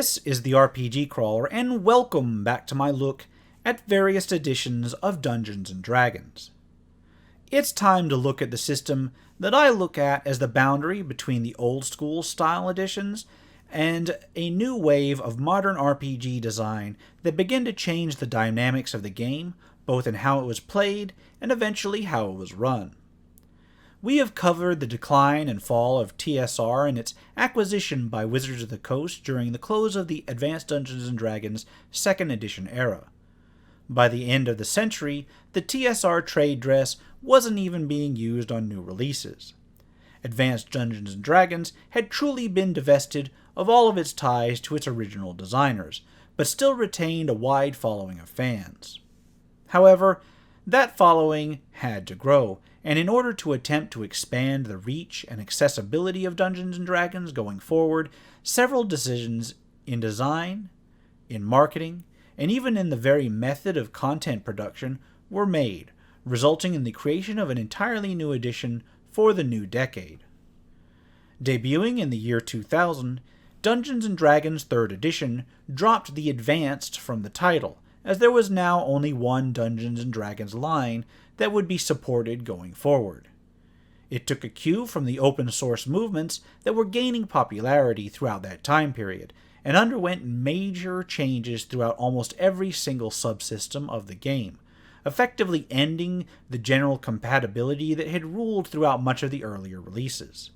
This is the RPG Crawler, and welcome back to my look at various editions of Dungeons & Dragons. It's time to look at the system that I look at as the boundary between the old school style editions and a new wave of modern RPG design that began to change the dynamics of the game, both in how it was played and eventually how it was run. We have covered the decline and fall of TSR and its acquisition by Wizards of the Coast during the close of the Advanced Dungeons & Dragons 2nd Edition era. By the end of the century, the TSR trade dress wasn't even being used on new releases. Advanced Dungeons & Dragons had truly been divested of all of its ties to its original designers, but still retained a wide following of fans. However, that following had to grow, and in order to attempt to expand the reach and accessibility of Dungeons & Dragons going forward, several decisions in design, in marketing, and even in the very method of content production were made, resulting in the creation of an entirely new edition for the new decade. Debuting in the year 2000, Dungeons & Dragons 3rd Edition dropped the Advanced from the title, as there was now only one Dungeons & Dragons line that would be supported going forward. It took a cue from the open source movements that were gaining popularity throughout that time period, and underwent major changes throughout almost every single subsystem of the game, effectively ending the general compatibility that had ruled throughout much of the earlier releases.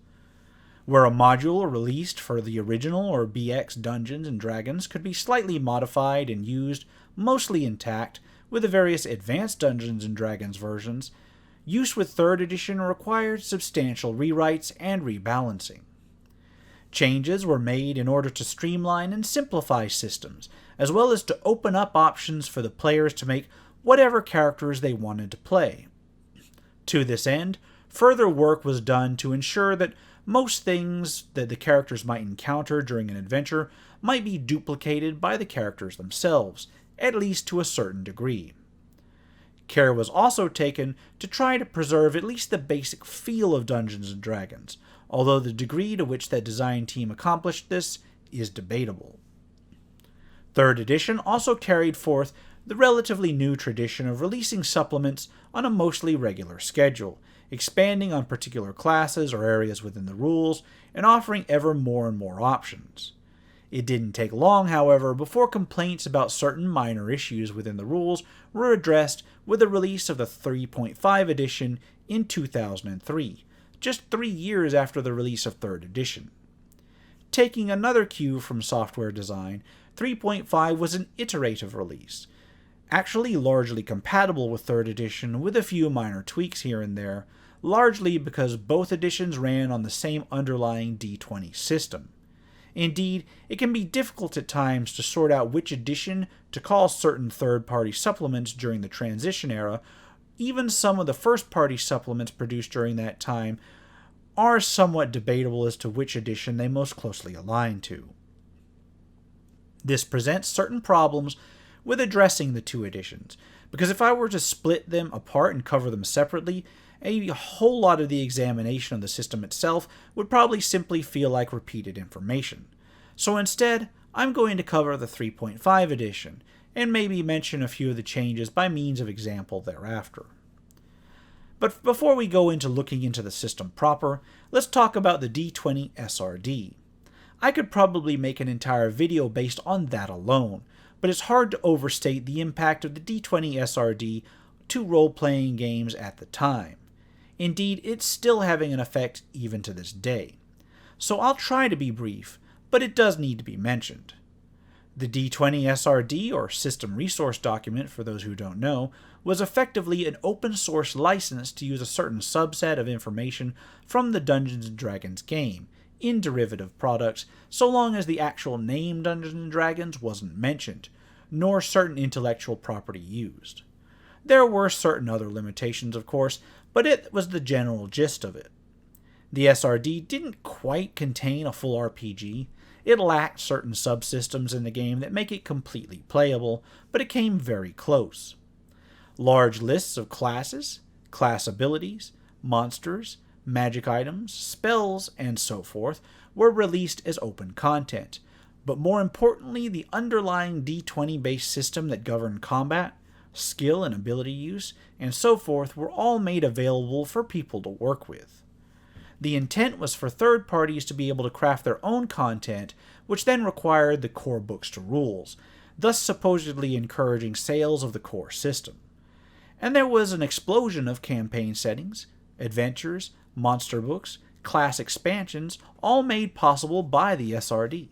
Where a module released for the original or BX Dungeons & Dragons could be slightly modified and used mostly intact with the various Advanced Dungeons & Dragons versions, use with 3rd Edition required substantial rewrites and rebalancing. Changes were made in order to streamline and simplify systems, as well as to open up options for the players to make whatever characters they wanted to play. To this end, further work was done to ensure that most things that the characters might encounter during an adventure might be duplicated by the characters themselves, at least to a certain degree. Care was also taken to try to preserve at least the basic feel of Dungeons & Dragons, although the degree to which that design team accomplished this is debatable. 3rd Edition also carried forth the relatively new tradition of releasing supplements on a mostly regular schedule, expanding on particular classes or areas within the rules, and offering ever more and more options. It didn't take long, however, before complaints about certain minor issues within the rules were addressed with the release of the 3.5 edition in 2003, just 3 years after the release of 3rd Edition. Taking another cue from software design, 3.5 was an iterative release, actually largely compatible with 3rd Edition with a few minor tweaks here and there, largely because both editions ran on the same underlying D20 system. Indeed, it can be difficult at times to sort out which edition to call certain third-party supplements during the transition era. Even some of the first-party supplements produced during that time are somewhat debatable as to which edition they most closely align to. This presents certain problems with addressing the two editions, because if I were to split them apart and cover them separately, a whole lot of the examination of the system itself would probably simply feel like repeated information. So instead, I'm going to cover the 3.5 edition, and maybe mention a few of the changes by means of example thereafter. But before we go into looking into the system proper, let's talk about the D20 SRD. I could probably make an entire video based on that alone, but it's hard to overstate the impact of the D20 SRD to role-playing games at the time. Indeed, it's still having an effect even to this day. So I'll try to be brief, but it does need to be mentioned. The D20 SRD, or System Resource Document for those who don't know, was effectively an open source license to use a certain subset of information from the Dungeons & Dragons game in derivative products, so long as the actual name Dungeons & Dragons wasn't mentioned, nor certain intellectual property used. There were certain other limitations, of course, but it was the general gist of it. The SRD didn't quite contain a full RPG. It lacked certain subsystems in the game that make it completely playable, but it came very close. Large lists of classes, class abilities, monsters, magic items, spells, and so forth were released as open content, but more importantly, the underlying D20-based system that governed combat, skill and ability use, and so forth were all made available for people to work with. The intent was for third parties to be able to craft their own content, which then required the core books to rules, thus supposedly encouraging sales of the core system. And there was an explosion of campaign settings, adventures, monster books, class expansions, all made possible by the SRD.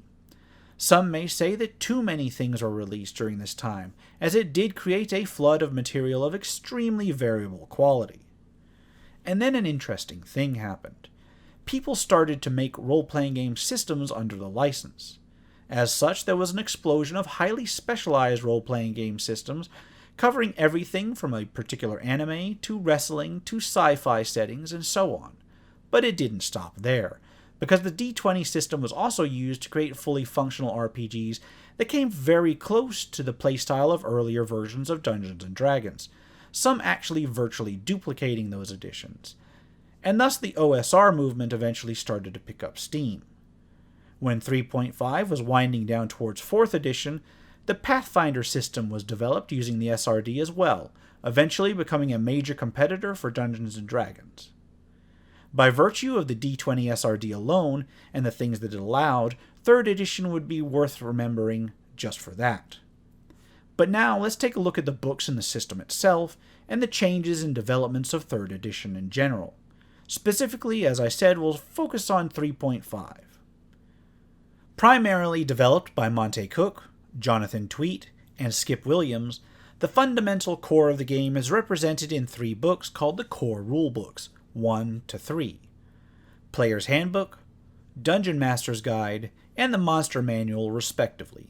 Some may say that too many things were released during this time, as it did create a flood of material of extremely variable quality. And then an interesting thing happened. People started to make role-playing game systems under the license. As such, there was an explosion of highly specialized role-playing game systems covering everything from a particular anime to wrestling to sci-fi settings and so on. But it didn't stop there, because the D20 system was also used to create fully functional RPGs that came very close to the playstyle of earlier versions of Dungeons & Dragons, some actually virtually duplicating those editions. And thus the OSR movement eventually started to pick up steam. When 3.5 was winding down towards 4th edition, the Pathfinder system was developed using the SRD as well, eventually becoming a major competitor for Dungeons & Dragons. By virtue of the D20 SRD alone, and the things that it allowed, 3rd edition would be worth remembering just for that. But now let's take a look at the books and the system itself, and the changes and developments of 3rd edition in general. Specifically, as I said, we'll focus on 3.5. Primarily developed by Monte Cook, Jonathan Tweet, and Skip Williams, the fundamental core of the game is represented in 3 books called the Core Rulebooks, 1 to 3. Player's Handbook, Dungeon Master's Guide, and the Monster Manual respectively.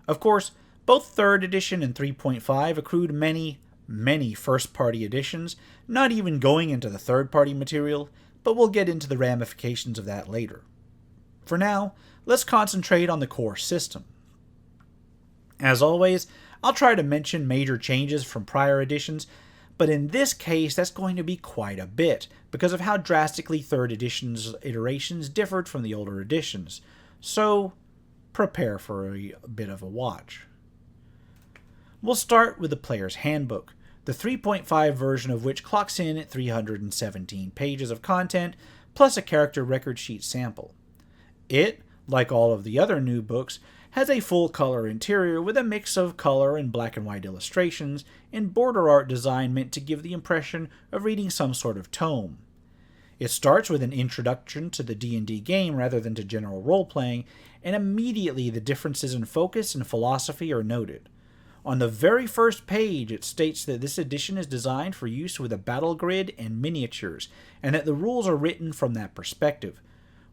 Of course, both 3rd edition and 3.5 accrued many first-party editions, not even going into the third-party material, but we'll get into the ramifications of that later. For now, let's concentrate on the core system. As always, I'll try to mention major changes from prior editions, but in this case that's going to be quite a bit, because of how drastically 3rd edition's iterations differed from the older editions, so prepare for a bit of a watch. We'll start with the Player's Handbook, the 3.5 version of which clocks in at 317 pages of content, plus a character record sheet sample. It, like all of the other new books, has a full-color interior with a mix of color and black and white illustrations and border art design meant to give the impression of reading some sort of tome. It starts with an introduction to the D&D game rather than to general role-playing, and immediately the differences in focus and philosophy are noted. On the very first page, it states that this edition is designed for use with a battle grid and miniatures, and that the rules are written from that perspective,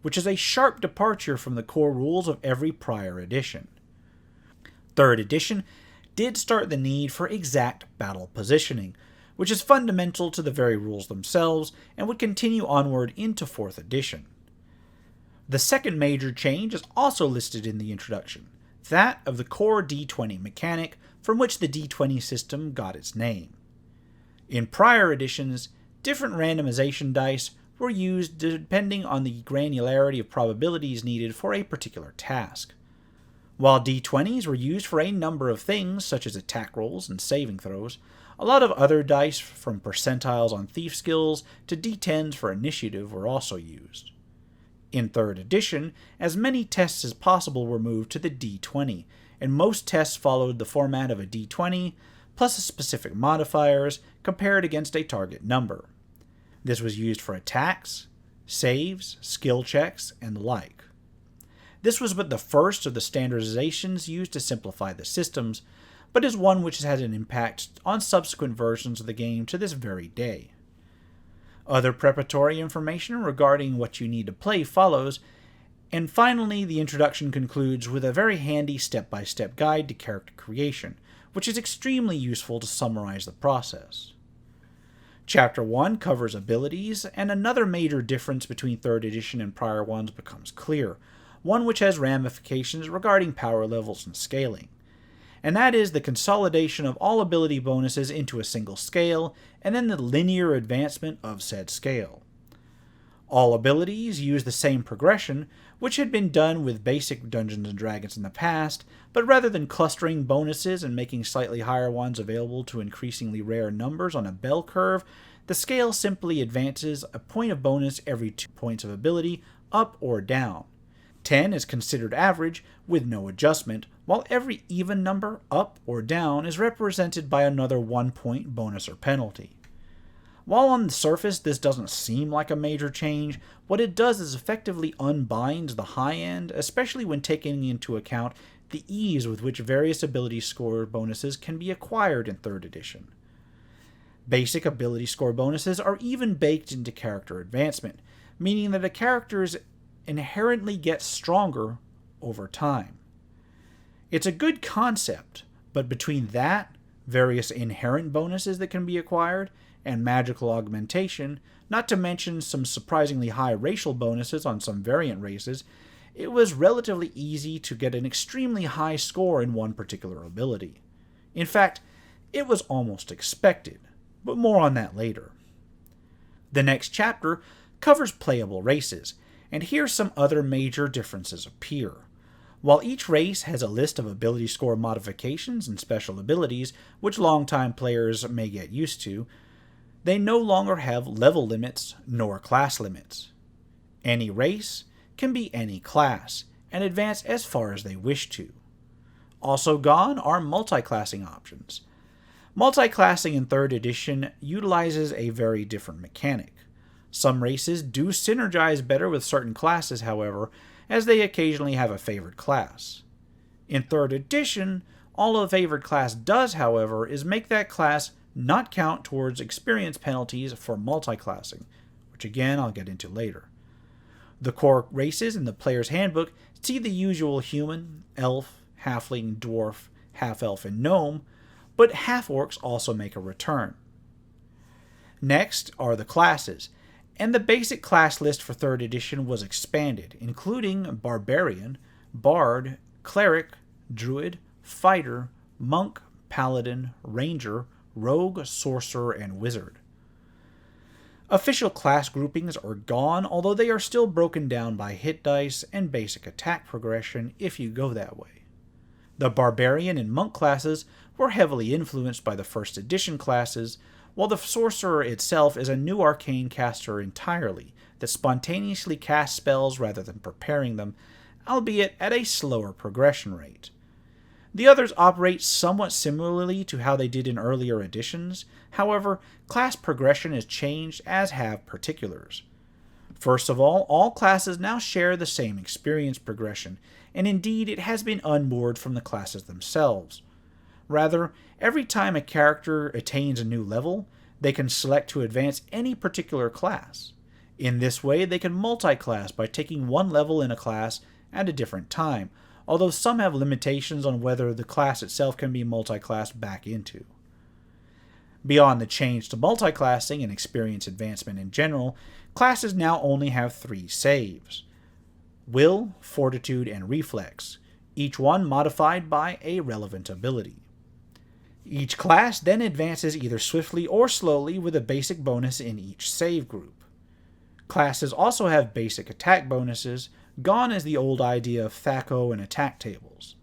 which is a sharp departure from the core rules of every prior edition. 3rd edition did start the need for exact battle positioning, which is fundamental to the very rules themselves and would continue onward into 4th edition. The second major change is also listed in the introduction, that of the core D20 mechanic from which the D20 system got its name. In prior editions, different randomization dice were used depending on the granularity of probabilities needed for a particular task. While D20s were used for a number of things, such as attack rolls and saving throws, a lot of other dice, from percentiles on thief skills to D10s for initiative, were also used. In 3rd edition, as many tests as possible were moved to the D20, and most tests followed the format of a D20, plus specific modifiers compared against a target number. This was used for attacks, saves, skill checks, and the like. This was but the first of the standardizations used to simplify the systems, but is one which has had an impact on subsequent versions of the game to this very day. Other preparatory information regarding what you need to play follows, and finally the introduction concludes with a very handy step-by-step guide to character creation, which is extremely useful to summarize the process. Chapter 1 covers abilities, and another major difference between 3rd edition and prior ones becomes clear, one which has ramifications regarding power levels and scaling. And that is the consolidation of all ability bonuses into a single scale, and then the linear advancement of said scale. All abilities use the same progression, which had been done with basic Dungeons & Dragons in the past, but rather than clustering bonuses and making slightly higher ones available to increasingly rare numbers on a bell curve, the scale simply advances a point of bonus every 2 points of ability, up or down. 10 is considered average, with no adjustment, while every even number, up or down, is represented by another 1 point bonus or penalty. While on the surface this doesn't seem like a major change, what it does is effectively unbinds the high end, especially when taking into account the ease with which various ability score bonuses can be acquired in 3rd edition. Basic ability score bonuses are even baked into character advancement, meaning that a character inherently gets stronger over time. It's a good concept, but between that, various inherent bonuses that can be acquired, and magical augmentation, not to mention some surprisingly high racial bonuses on some variant races, it was relatively easy to get an extremely high score in one particular ability. In fact, it was almost expected, but more on that later. The next chapter covers playable races, and here some other major differences appear. While each race has a list of ability score modifications and special abilities, which longtime players may get used to, they no longer have level limits nor class limits. Any race can be any class, and advance as far as they wish to. Also gone are multi-classing options. Multi-classing in 3rd edition utilizes a very different mechanic. Some races do synergize better with certain classes, however, as they occasionally have a favored class. In 3rd edition, all a favored class does, however, is make that class not count towards experience penalties for multi-classing, which again I'll get into later. The core races in the player's handbook see the usual human, elf, halfling, dwarf, half-elf, and gnome, but half-orcs also make a return. Next are the classes, and the basic class list for 3rd edition was expanded, including barbarian, bard, cleric, druid, fighter, monk, paladin, ranger, rogue, sorcerer, and wizard. Official class groupings are gone, although they are still broken down by hit dice and basic attack progression if you go that way. The barbarian and monk classes were heavily influenced by the 1st edition classes, while the sorcerer itself is a new arcane caster entirely that spontaneously casts spells rather than preparing them, albeit at a slower progression rate. The others operate somewhat similarly to how they did in earlier editions, however, class progression has changed, as have particulars. First of all classes now share the same experience progression, and indeed it has been unmoored from the classes themselves. Rather, every time a character attains a new level, they can select to advance any particular class. In this way, they can multi-class by taking one level in a class at a different time, although some have limitations on whether the class itself can be multi-classed back into. Beyond the change to multi-classing and experience advancement in general, classes now only have 3 saves: Will, Fortitude, and Reflex, each one modified by a relevant ability. Each class then advances either swiftly or slowly with a basic bonus in each save group. Classes also have basic attack bonuses. Gone is the old idea of THAC0 and attack tables.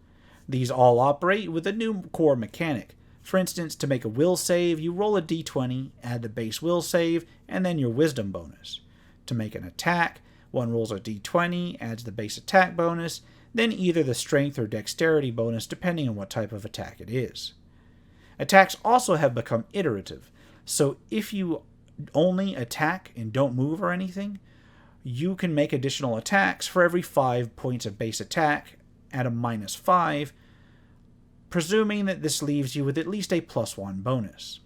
These all operate with a new core mechanic. For instance, to make a will save, you roll a d20, add the base will save, and then your wisdom bonus. To make an attack, one rolls a d20, adds the base attack bonus, then either the strength or dexterity bonus depending on what type of attack it is. Attacks also have become iterative, so if you only attack and don't move or anything, you can make additional attacks for every 5 points of base attack at a -5, presuming that this leaves you with at least a +1 bonus.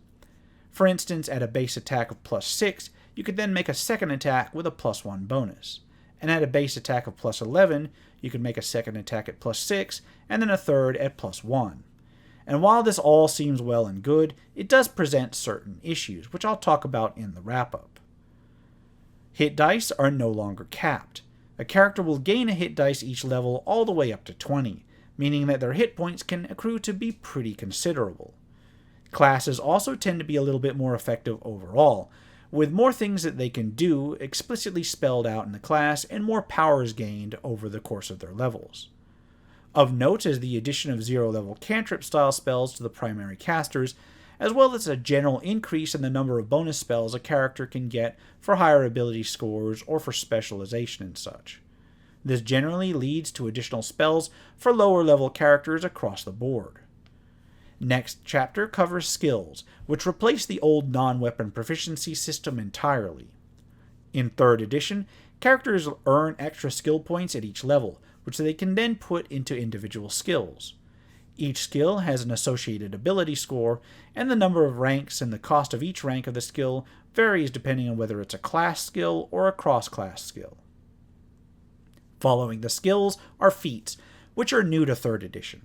For instance, at a base attack of +6, you could then make a second attack with a +1 bonus. And at a base attack of +11, you could make a second attack at +6, and then a third at +1. And while this all seems well and good, it does present certain issues, which I'll talk about in the wrap-up. Hit dice are no longer capped. A character will gain a hit dice each level all the way up to 20, meaning that their hit points can accrue to be pretty considerable. Classes also tend to be a little bit more effective overall, with more things that they can do explicitly spelled out in the class and more powers gained over the course of their levels. Of note is the addition of zero-level cantrip-style spells to the primary casters, as well as a general increase in the number of bonus spells a character can get for higher ability scores or for specialization and such. This generally leads to additional spells for lower-level characters across the board. Next chapter covers skills, which replace the old non-weapon proficiency system entirely. In 3rd edition, characters earn extra skill points at each level, which they can then put into individual skills. Each skill has an associated ability score, and the number of ranks and the cost of each rank of the skill varies depending on whether it's a class skill or a cross-class skill. Following the skills are feats, which are new to 3rd edition.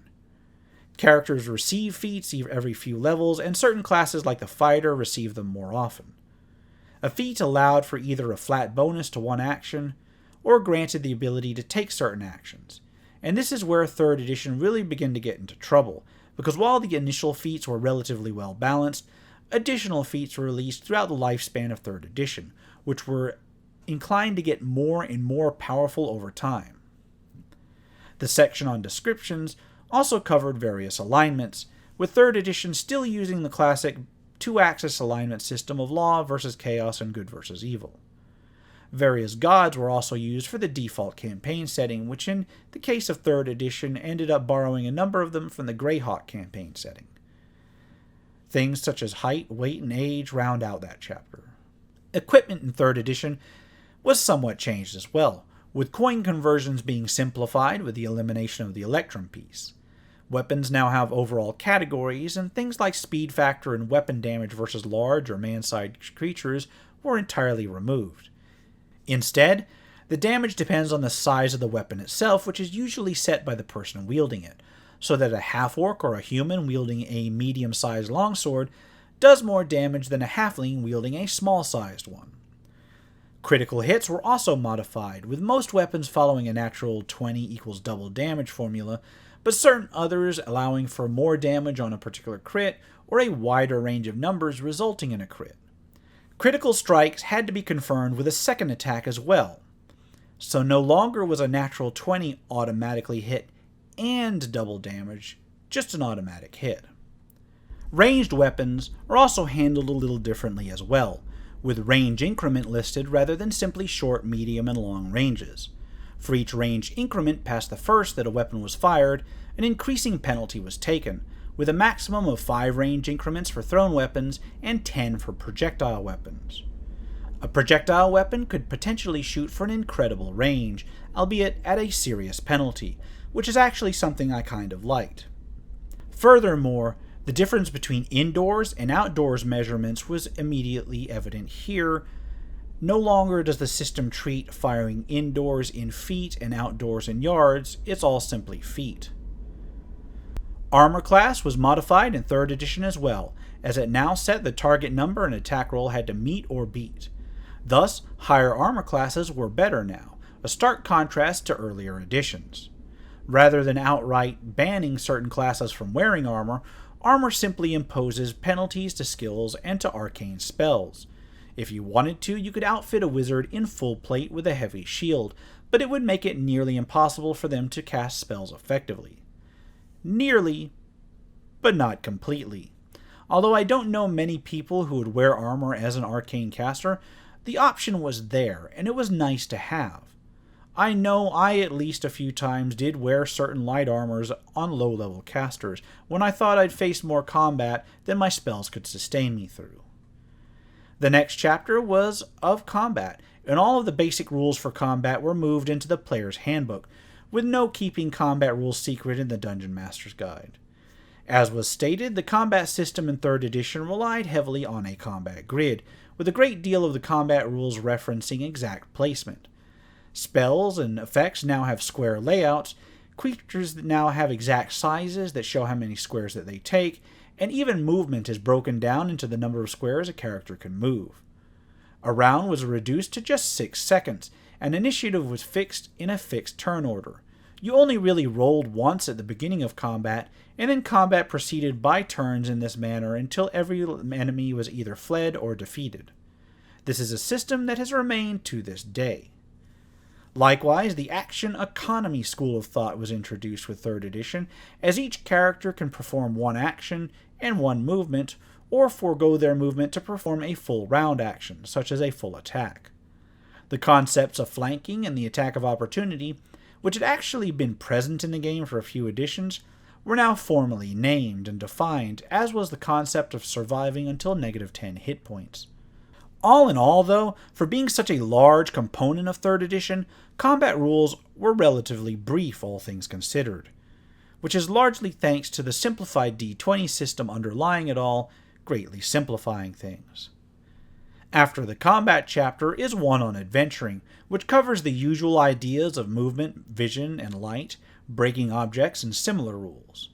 Characters receive feats every few levels, and certain classes like the fighter receive them more often. A feat allowed for either a flat bonus to one action, or granted the ability to take certain actions. And this is where 3rd edition really began to get into trouble, because while the initial feats were relatively well balanced, additional feats were released throughout the lifespan of 3rd edition, which were inclined to get more and more powerful over time. The section on descriptions also covered various alignments, with 3rd edition still using the classic two-axis alignment system of law versus chaos and good versus evil. Various gods were also used for the default campaign setting, which in the case of 3rd edition ended up borrowing a number of them from the Greyhawk campaign setting. Things such as height, weight, and age round out that chapter. Equipment in 3rd edition was somewhat changed as well, with coin conversions being simplified with the elimination of the electrum piece. Weapons now have overall categories, and things like speed factor and weapon damage versus large or man-sized creatures were entirely removed. Instead, the damage depends on the size of the weapon itself, which is usually set by the person wielding it, so that a half-orc or a human wielding a medium-sized longsword does more damage than a halfling wielding a small-sized one. Critical hits were also modified, with most weapons following a natural 20 equals double damage formula, but certain others allowing for more damage on a particular crit or a wider range of numbers resulting in a crit. Critical strikes had to be confirmed with a second attack as well, so no longer was a natural 20 automatically hit and double damage, just an automatic hit. Ranged weapons are also handled a little differently as well, with range increment listed rather than simply short, medium, and long ranges. For each range increment past the first that a weapon was fired, an increasing penalty was taken, with a maximum of 5 range increments for thrown weapons and 10 for projectile weapons. A projectile weapon could potentially shoot for an incredible range, albeit at a serious penalty, which is actually something I kind of liked. Furthermore, the difference between indoors and outdoors measurements was immediately evident here. No longer does the system treat firing indoors in feet and outdoors in yards, it's all simply feet. Armor class was modified in 3rd edition as well, as it now set the target number an attack roll had to meet or beat. Thus, higher armor classes were better now, a stark contrast to earlier editions. Rather than outright banning certain classes from wearing armor, armor simply imposes penalties to skills and to arcane spells. If you wanted to, you could outfit a wizard in full plate with a heavy shield, but it would make it nearly impossible for them to cast spells effectively. Nearly, but not completely. Although I don't know many people who would wear armor as an arcane caster, the option was there, and it was nice to have. I know I at least a few times did wear certain light armors on low-level casters, when I thought I'd face more combat than my spells could sustain me through. The next chapter was of combat, and all of the basic rules for combat were moved into the player's handbook, with no keeping combat rules secret in the Dungeon Master's Guide. As was stated, the combat system in 3rd edition relied heavily on a combat grid, with a great deal of the combat rules referencing exact placement. Spells and effects now have square layouts, creatures now have exact sizes that show how many squares that they take, and even movement is broken down into the number of squares a character can move. A round was reduced to just 6 seconds, and initiative was fixed in a fixed turn order. You only really rolled once at the beginning of combat, and then combat proceeded by turns in this manner until every enemy was either fled or defeated. This is a system that has remained to this day. Likewise, the action economy school of thought was introduced with 3rd edition, as each character can perform one action and one movement, or forego their movement to perform a full round action, such as a full attack. The concepts of flanking and the attack of opportunity, which had actually been present in the game for a few editions, were now formally named and defined, as was the concept of surviving until -10 hit points. All in all, though, for being such a large component of 3rd edition, combat rules were relatively brief, all things considered, which is largely thanks to the simplified D20 system underlying it all, greatly simplifying things. After the combat chapter is one on adventuring, which covers the usual ideas of movement, vision, and light, breaking objects, and similar rules.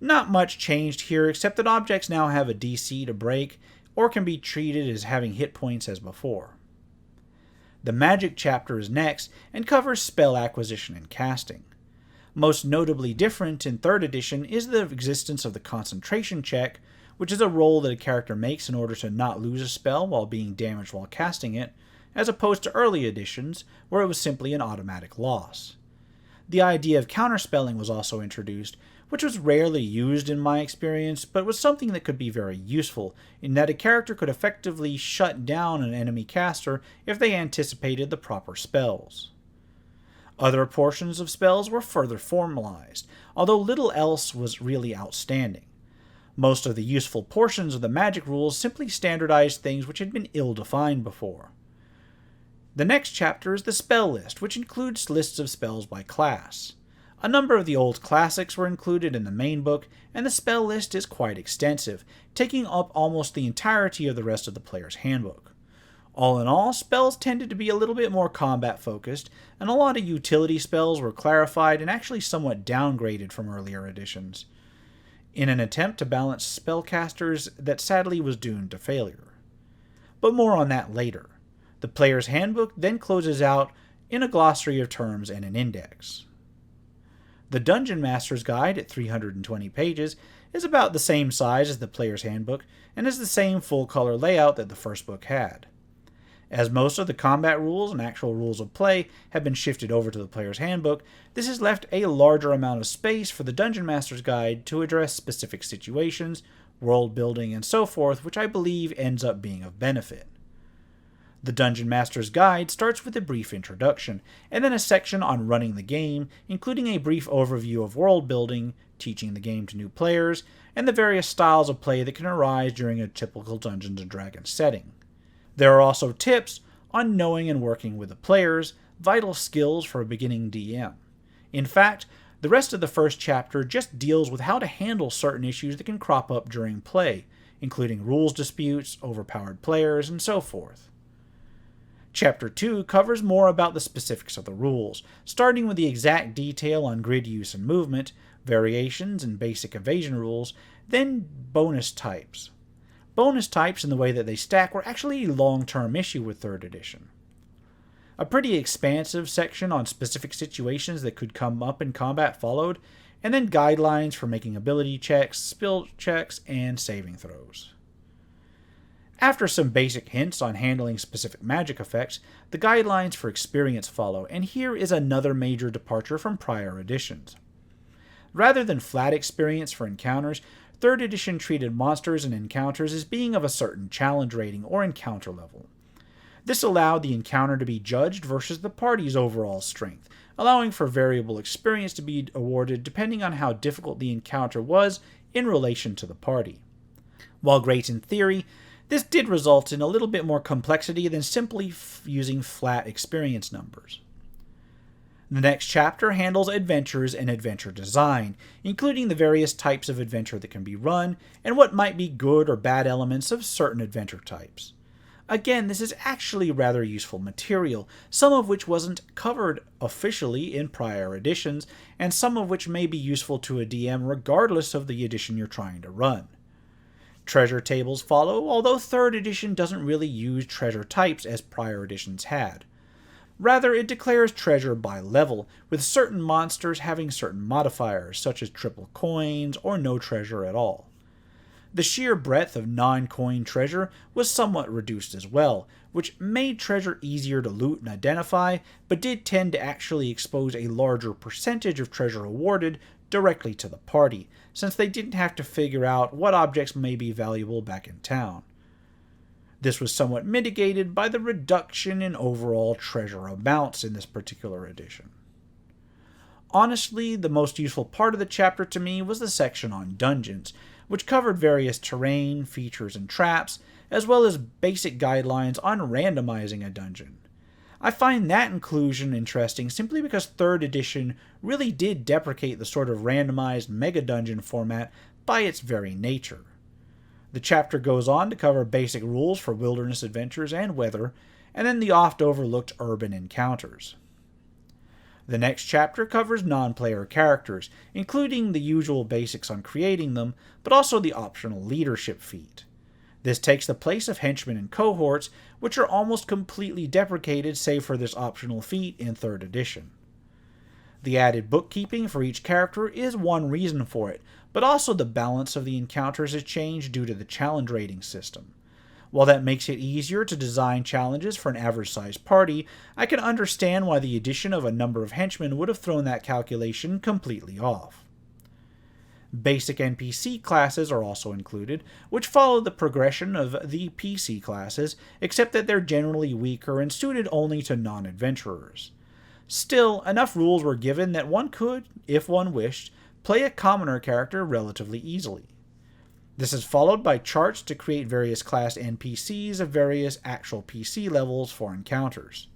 Not much changed here except that objects now have a DC to break, or can be treated as having hit points as before. The magic chapter is next and covers spell acquisition and casting. Most notably different in 3rd edition is the existence of the concentration check, which is a roll that a character makes in order to not lose a spell while being damaged while casting it, as opposed to early editions where it was simply an automatic loss. The idea of counterspelling was also introduced, which was rarely used in my experience, but was something that could be very useful, in that a character could effectively shut down an enemy caster if they anticipated the proper spells. Other portions of spells were further formalized, although little else was really outstanding. Most of the useful portions of the magic rules simply standardized things which had been ill-defined before. The next chapter is the spell list, which includes lists of spells by class. A number of the old classics were included in the main book, and the spell list is quite extensive, taking up almost the entirety of the rest of the player's handbook. All in all, spells tended to be a little bit more combat-focused, and a lot of utility spells were clarified and actually somewhat downgraded from earlier editions, in an attempt to balance spellcasters that sadly was doomed to failure. But more on that later. The player's handbook then closes out in a glossary of terms and an index. The Dungeon Master's Guide, at 320 pages, is about the same size as the player's handbook and has the same full-color layout that the first book had. As most of the combat rules and actual rules of play have been shifted over to the player's handbook, this has left a larger amount of space for the Dungeon Master's Guide to address specific situations, world building, and so forth, which I believe ends up being of benefit. The Dungeon Master's Guide starts with a brief introduction, and then a section on running the game, including a brief overview of world building, teaching the game to new players, and the various styles of play that can arise during a typical Dungeons & Dragons setting. There are also tips on knowing and working with the players, vital skills for a beginning DM. In fact, the rest of the first chapter just deals with how to handle certain issues that can crop up during play, including rules disputes, overpowered players, and so forth. Chapter 2 covers more about the specifics of the rules, starting with the exact detail on grid use and movement, variations and basic evasion rules, then bonus types. Bonus types and the way that they stack were actually a long-term issue with 3rd edition. A pretty expansive section on specific situations that could come up in combat followed, and then guidelines for making ability checks, skill checks, and saving throws. After some basic hints on handling specific magic effects, the guidelines for experience follow, and here is another major departure from prior editions. Rather than flat experience for encounters, 3rd edition treated monsters and encounters as being of a certain challenge rating or encounter level. This allowed the encounter to be judged versus the party's overall strength, allowing for variable experience to be awarded depending on how difficult the encounter was in relation to the party. While great in theory, this did result in a little bit more complexity than simply using flat experience numbers. The next chapter handles adventures and adventure design, including the various types of adventure that can be run, and what might be good or bad elements of certain adventure types. Again, this is actually rather useful material, some of which wasn't covered officially in prior editions, and some of which may be useful to a DM regardless of the edition you're trying to run. Treasure tables follow, although 3rd edition doesn't really use treasure types as prior editions had. Rather, it declares treasure by level, with certain monsters having certain modifiers, such as triple coins or no treasure at all. The sheer breadth of non-coin treasure was somewhat reduced as well, which made treasure easier to loot and identify, but did tend to actually expose a larger percentage of treasure awarded directly to the party, since they didn't have to figure out what objects may be valuable back in town. This was somewhat mitigated by the reduction in overall treasure amounts in this particular edition. Honestly, the most useful part of the chapter to me was the section on dungeons, which covered various terrain, features, and traps, as well as basic guidelines on randomizing a dungeon. I find that inclusion interesting simply because 3rd edition really did deprecate the sort of randomized mega dungeon format by its very nature. The chapter goes on to cover basic rules for wilderness adventures and weather, and then the oft overlooked urban encounters. The next chapter covers non-player characters, including the usual basics on creating them, but also the optional leadership feat. This takes the place of henchmen and cohorts, which are almost completely deprecated save for this optional feat in 3rd edition. The added bookkeeping for each character is one reason for it, but also the balance of the encounters has changed due to the challenge rating system. While that makes it easier to design challenges for an average-sized party, I can understand why the addition of a number of henchmen would have thrown that calculation completely off. Basic NPC classes are also included, which follow the progression of the PC classes, except that they're generally weaker and suited only to non-adventurers. Still, enough rules were given that one could, if one wished, play a commoner character relatively easily. This is followed by charts to create various class NPCs of various actual PC levels for encounters.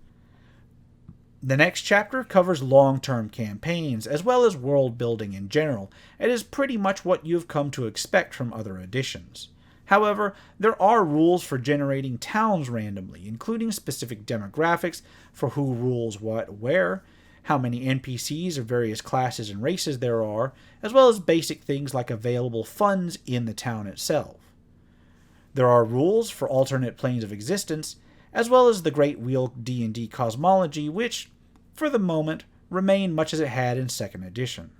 The next chapter covers long-term campaigns, as well as world building in general, and is pretty much what you've come to expect from other editions. However, there are rules for generating towns randomly, including specific demographics for who rules what where, how many NPCs of various classes and races there are, as well as basic things like available funds in the town itself. There are rules for alternate planes of existence, as well as the Great Wheel D&D cosmology, which, for the moment, remain much as it had in 2nd edition.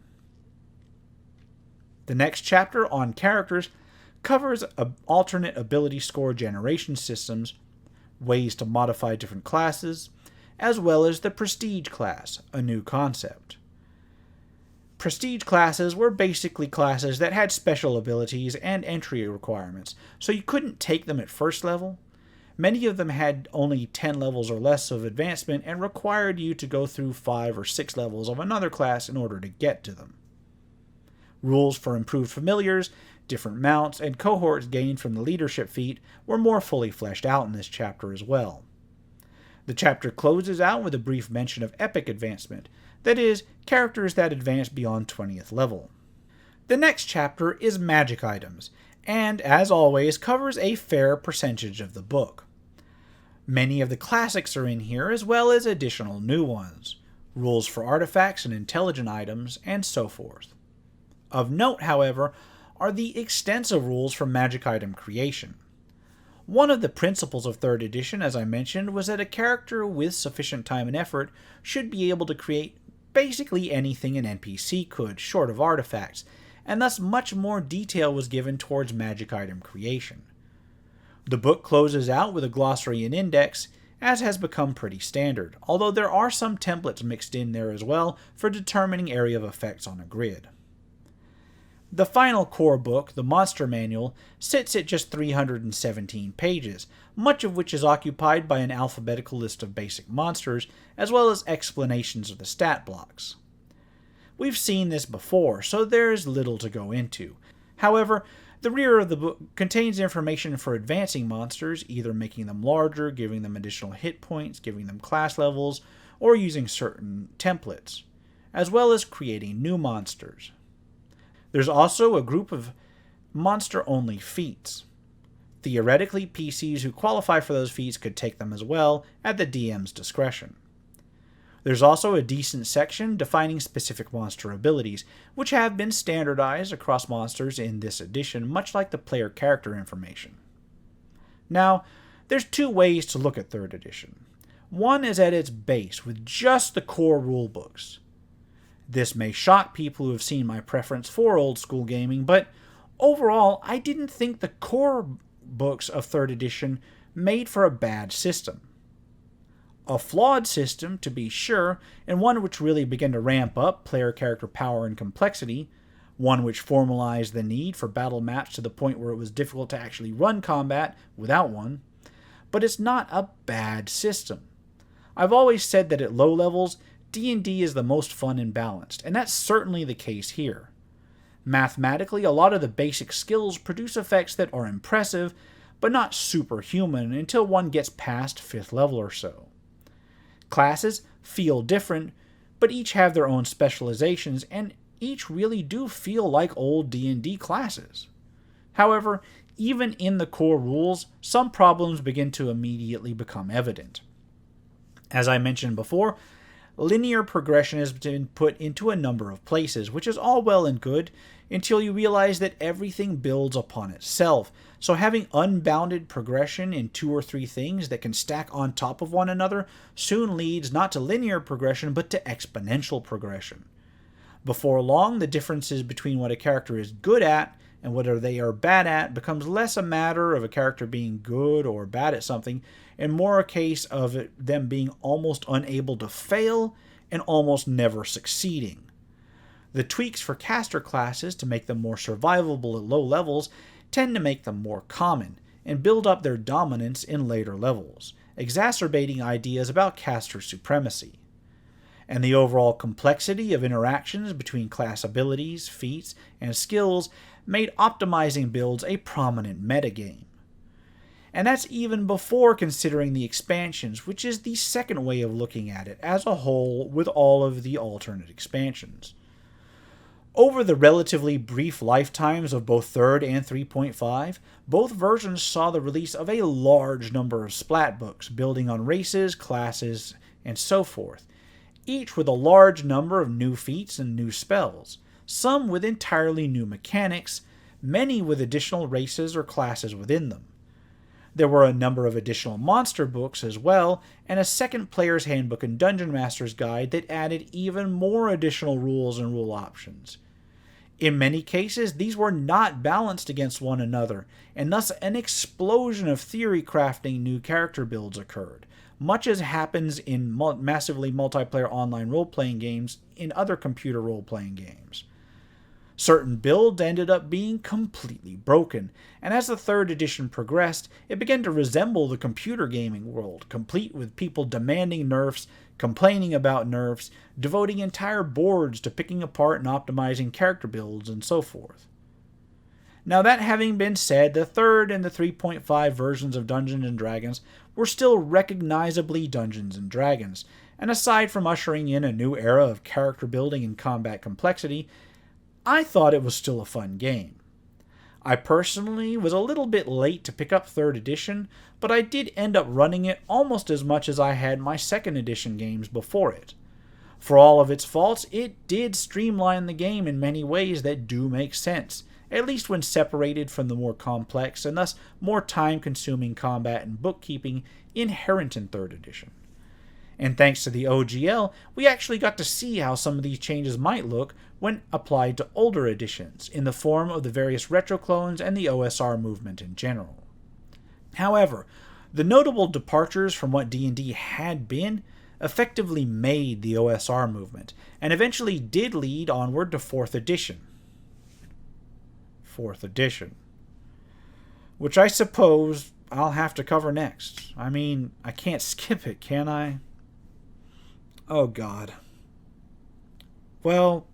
The next chapter on characters covers alternate ability score generation systems, ways to modify different classes, as well as the Prestige class, a new concept. Prestige classes were basically classes that had special abilities and entry requirements, so you couldn't take them at first level. Many of them had only 10 levels or less of advancement and required you to go through 5 or 6 levels of another class in order to get to them. Rules for improved familiars, different mounts, and cohorts gained from the leadership feat were more fully fleshed out in this chapter as well. The chapter closes out with a brief mention of epic advancement, that is, characters that advance beyond 20th level. The next chapter is magic items, and, as always, covers a fair percentage of the book. Many of the classics are in here, as well as additional new ones, rules for artifacts and intelligent items, and so forth. Of note, however, are the extensive rules for magic item creation. One of the principles of 3rd edition, as I mentioned, was that a character with sufficient time and effort should be able to create basically anything an NPC could, short of artifacts, and thus much more detail was given towards magic item creation. The book closes out with a glossary and index, as has become pretty standard, although there are some templates mixed in there as well for determining area of effects on a grid. The final core book, the Monster Manual, sits at just 317 pages, much of which is occupied by an alphabetical list of basic monsters, as well as explanations of the stat blocks. We've seen this before, so there's little to go into. However, the rear of the book contains information for advancing monsters, either making them larger, giving them additional hit points, giving them class levels, or using certain templates, as well as creating new monsters. There's also a group of monster-only feats. Theoretically, PCs who qualify for those feats could take them as well, at the DM's discretion. There's also a decent section defining specific monster abilities, which have been standardized across monsters in this edition, much like the player character information. Now, there's 2 ways to look at 3rd edition. One is at its base, with just the core rulebooks. This may shock people who have seen my preference for old school gaming, but Overall, I didn't think the core books of 3rd edition made for a bad system. A flawed system, to be sure, and one which really began to ramp up player character power and complexity, one which formalized the need for battle maps to the point where it was difficult to actually run combat without one. But it's not a bad system. I've always said that at low levels, D&D is the most fun and balanced, and that's certainly the case here. Mathematically, a lot of the basic skills produce effects that are impressive, but not superhuman until one gets past 5th level or so. Classes feel different, but each have their own specializations, and each really do feel like old D&D classes. However, even in the core rules, some problems begin to immediately become evident. As I mentioned before, linear progression has been put into a number of places, which is all well and good until you realize that everything builds upon itself. So having unbounded progression in 2 or 3 things that can stack on top of one another soon leads not to linear progression but to exponential progression. Before long, the differences between what a character is good at and what they are bad at becomes less a matter of a character being good or bad at something and more a case of them being almost unable to fail and almost never succeeding. The tweaks for caster classes to make them more survivable at low levels tend to make them more common and build up their dominance in later levels, exacerbating ideas about caster supremacy. And the overall complexity of interactions between class abilities, feats, and skills made optimizing builds a prominent metagame. And that's even before considering the expansions, which is the second way of looking at it as a whole with all of the alternate expansions. Over the relatively brief lifetimes of both 3rd and 3.5, both versions saw the release of a large number of splat books building on races, classes, and so forth, each with a large number of new feats and new spells, some with entirely new mechanics, many with additional races or classes within them. There were a number of additional monster books as well, and a second player's handbook and Dungeon Master's Guide that added even more additional rules and rule options. In many cases, these were not balanced against one another, and thus an explosion of theory crafting new character builds occurred, much as happens in massively multiplayer online role-playing games in other computer role-playing games. Certain builds ended up being completely broken, and as the 3rd edition progressed, it began to resemble the computer gaming world, complete with people demanding nerfs, complaining about nerfs, devoting entire boards to picking apart and optimizing character builds, and so forth. Now that having been said, the 3rd and the 3.5 versions of Dungeons & Dragons were still recognizably Dungeons & Dragons, and aside from ushering in a new era of character building and combat complexity, I thought it was still a fun game. I personally was a little bit late to pick up 3rd edition, but I did end up running it almost as much as I had my 2nd edition games before it. For all of its faults, it did streamline the game in many ways that do make sense, at least when separated from the more complex and thus more time-consuming combat and bookkeeping inherent in 3rd edition. And thanks to the OGL, we actually got to see how some of these changes might look when applied to older editions, in the form of the various retro clones and the OSR movement in general. However, the notable departures from what D&D had been effectively made the OSR movement, and eventually did lead onward to 4th edition. 4th edition. Which I suppose I'll have to cover next. I mean, I can't skip it, can I? Oh God. Well,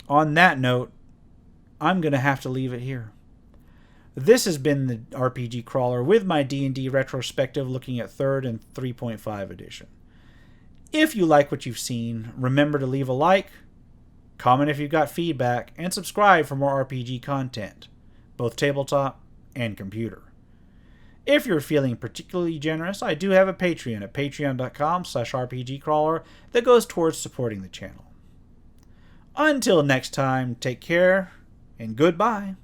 on that note, I'm going to have to leave it here. This has been the RPG Crawler with my D&D Retrospective looking at 3rd and 3.5 edition. If you like what you've seen, remember to leave a like, comment if you've got feedback, and subscribe for more RPG content, both tabletop and computer. If you're feeling particularly generous, I do have a Patreon at patreon.com/rpgcrawler that goes towards supporting the channel. Until next time, take care and goodbye.